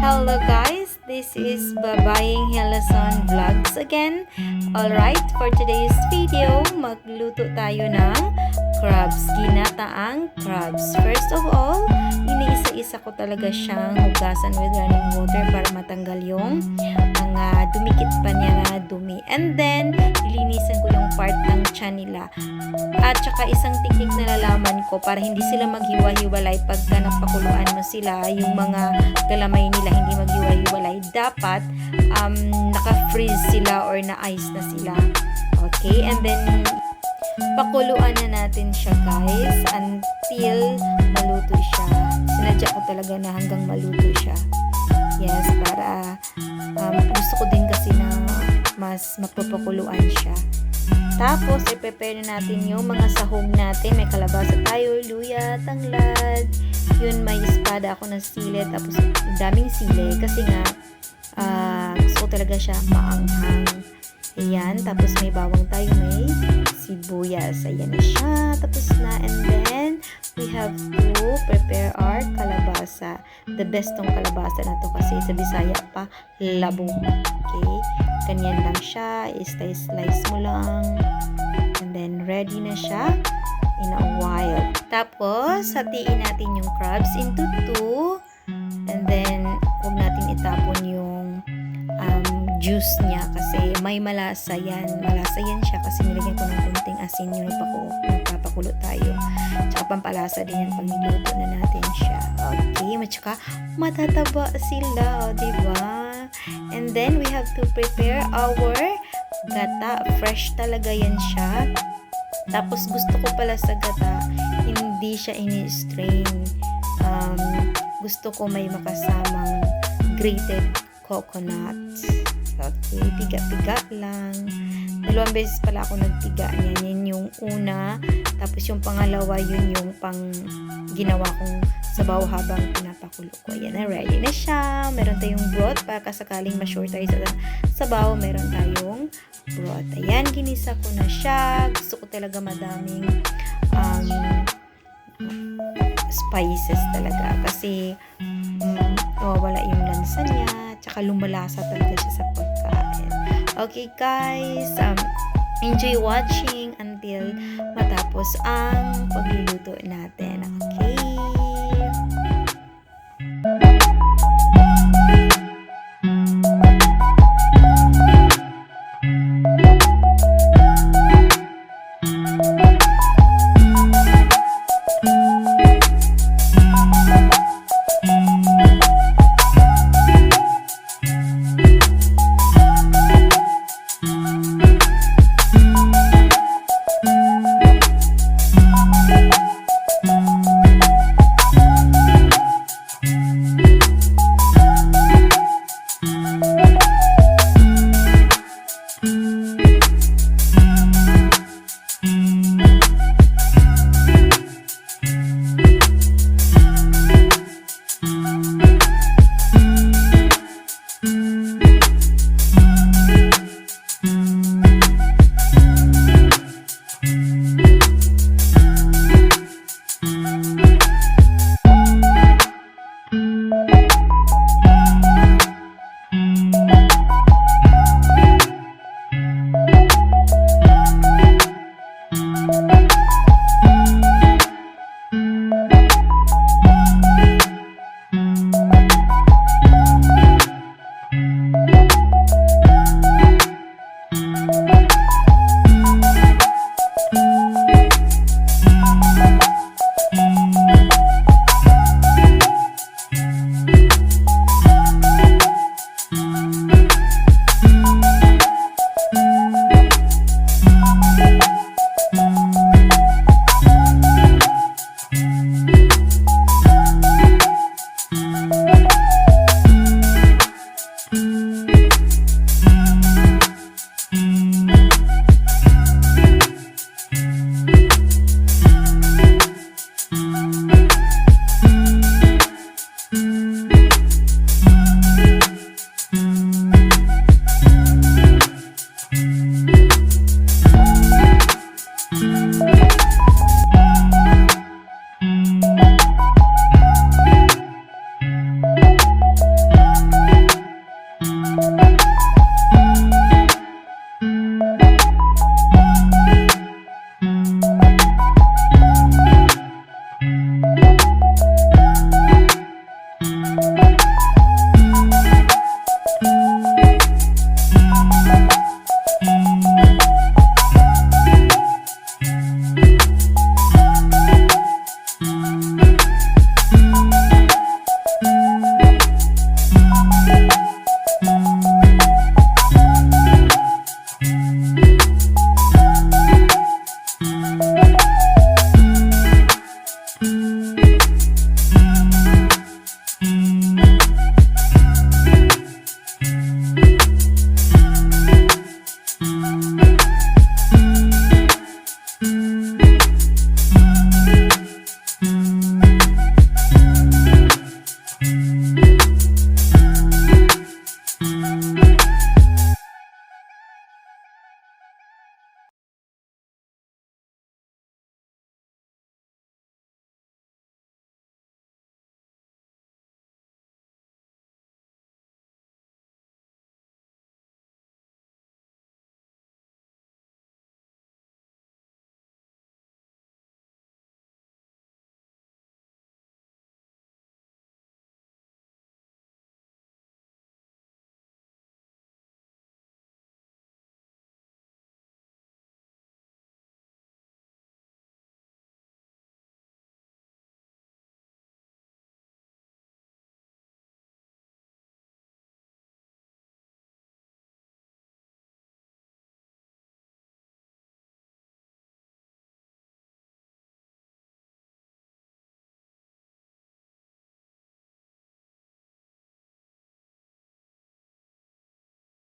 Hello guys, this is Babaying Helason Vlogs again. Alright, for today's video, magluto tayo ng crabs, ginataang crabs. First of all, iniisa-isa ko talaga siyang hugasan with running water para matanggal yung mga dumikit pa niya na dumi. And then, ilinisan ko yung part ng tiyan nila. At saka isang technique na nalaman ko para hindi sila maghiwa-hiwalay pagka napakuluan mo sila, yung mga galamay nila hindi maghiwa-hiwalay. Dapat naka-freeze sila or na-ice na sila. Okay? And then, pakuluan na natin siya guys until maluto siya. Sinadya ko talaga na hanggang maluto siya. Yes, para gusto ko din kasi na mas mapapakuluan siya. Tapos, i-prepare na natin yung mga sahog natin. May kalabasa tayo, luya, tanglad. Yun, may espada ako ng sili. Tapos, daming sili. Kasi nga, gusto ko talaga siya maanghang. Ayan. Tapos, may bawang tayo. May sibuyas. Ayan na siya. Tapos na. And then, we have to prepare our kalabasa. The best tong kalabasa na to kasi sa Bisaya pa, labong. Okay? Ganyan lang siya. I-slice mo lang. And then, ready na siya in a while. Tapos, hatiin natin yung crabs into 2. And then, huwag natin itapon yung juice niya kasi may malasa yan. Malasa yan siya kasi nilagyan ko ng kunting asin yung nagpapakulo tayo. Tsaka pampalasa din yan pag niluto na natin siya. Okay, tsaka matataba sila, diba? And then, we have to prepare our gata. Fresh talaga yan siya. Tapos, gusto ko pala sa gata, hindi siya ini-strain. Gusto ko may makasamang grated coconut. Okay, tiga-tiga lang. 2 beses pala ako nagtiga niyan. Yan yung una. Tapos yung pangalawa, yun yung pang ginawa kong sabaw habang pinapakulo ko. Ayan na, ready na siya. Meron tayong broth para kasakaling ma-sure tayo sa sabaw. Meron tayong broth. Ayan, ginisa ko na siya. Gusto ko talaga madaming spices talaga. Kasi wala yung lansa niya. Tsaka lumalasa talaga siya sa pagkain. Okay guys, enjoy watching until matapos ang pagluluto natin. Okay?